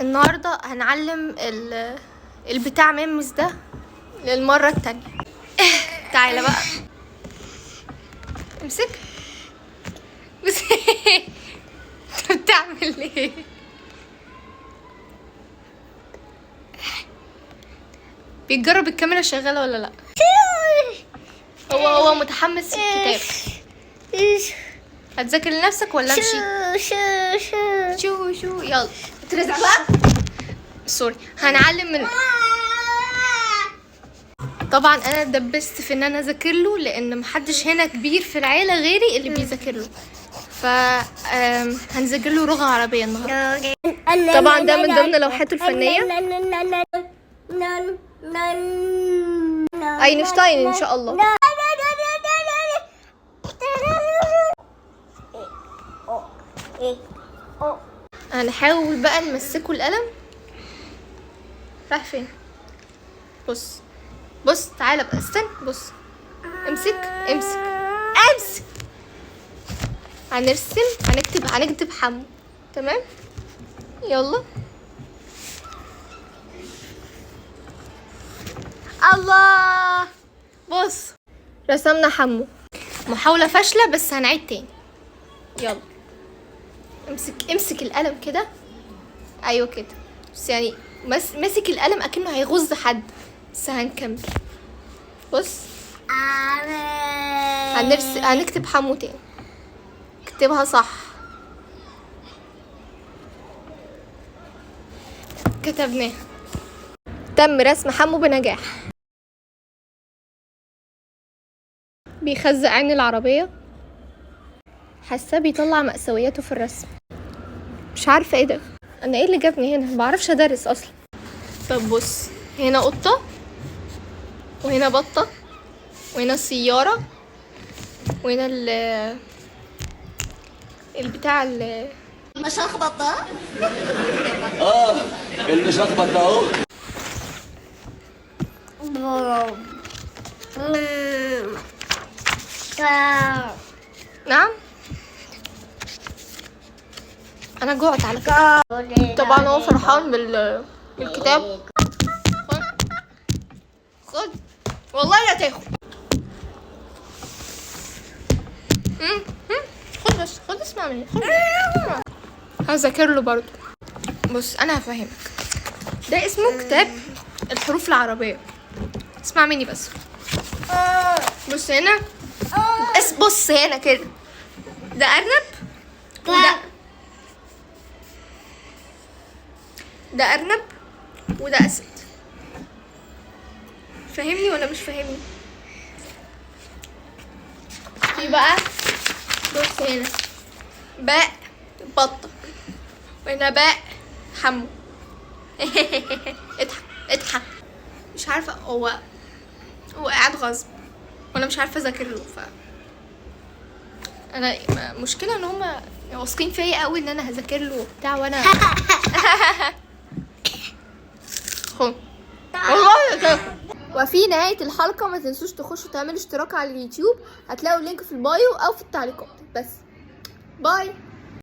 النهارده هنعلم البتاع ميمس ده للمره التانية. تعالى بقى امسك. بس انت بتعمل ايه؟ بيجرب الكاميرا شغاله ولا لا. هو متحمس في الكتاب. هتذاكر لنفسك ولا امشي؟ شو يلا ترزع بقى. سوري. هنعلم من طبعا انا اتدبست في ان انا اذاكر له، لان محدش هنا كبير في العيله غيري اللي بيذاكر له، هنذاكر له لغه عربيه النهارده. طبعا ده من ضمن لوحاته الفنيه اينشتاين ان شاء الله. هنحاول بقى نمسكه القلم. رايح فين؟ بص تعالى بقى، استنى. بص امسك. هنرسم، هنكتب حمو. تمام يلا. الله، بص رسمنا حمو. محاولة فاشلة بس هنعيد تاني. يلا امسك القلم كده. ايوه كده. بس يعني ماسك القلم اكنه هيغز حد، بس هنكمل. بص هنكتب حمو تاني. اكتبها صح. كتبناها. تم رسم حمو بنجاح. بيخزق عين العربية. حاسه بيطلع مأساوياته في الرسم. مش عارفه ايه ده، انا ايه اللي جابني هنا؟ بعرفش ادرس اصلا. طب بص، هنا قطه، وهنا بطه، وهنا السياره، وهنا البتاع المشخبط ده. المشخبط ده اهو. نعم. انا جوعت على فكره. طبعا هو فرحان بالكتاب. خد والله لا تاخد. خد اسمع مني. هذاكر له برضو. بص انا هفهمك. ده اسمه كتاب الحروف العربيه. اسمع مني بس. بص هنا. بص هنا كده. ده ارنب، ده ارنب، وده اسد. فاهمني ولا مش فاهمني؟ في بقى بص هنا باء بطه، وهنا باء حمو. اضحك. مش عارفه، هو قاعد غصب وانا مش عارفه اذاكر له. انا مشكله ان هما واثقين فيا قوي ان انا هذاكر له وبتاع، وانا والله. وفي نهايه الحلقه ما تنسوش تخشوا تعملوا اشتراك على اليوتيوب، هتلاقوا اللينك في البايو او في التعليقات. بس باي.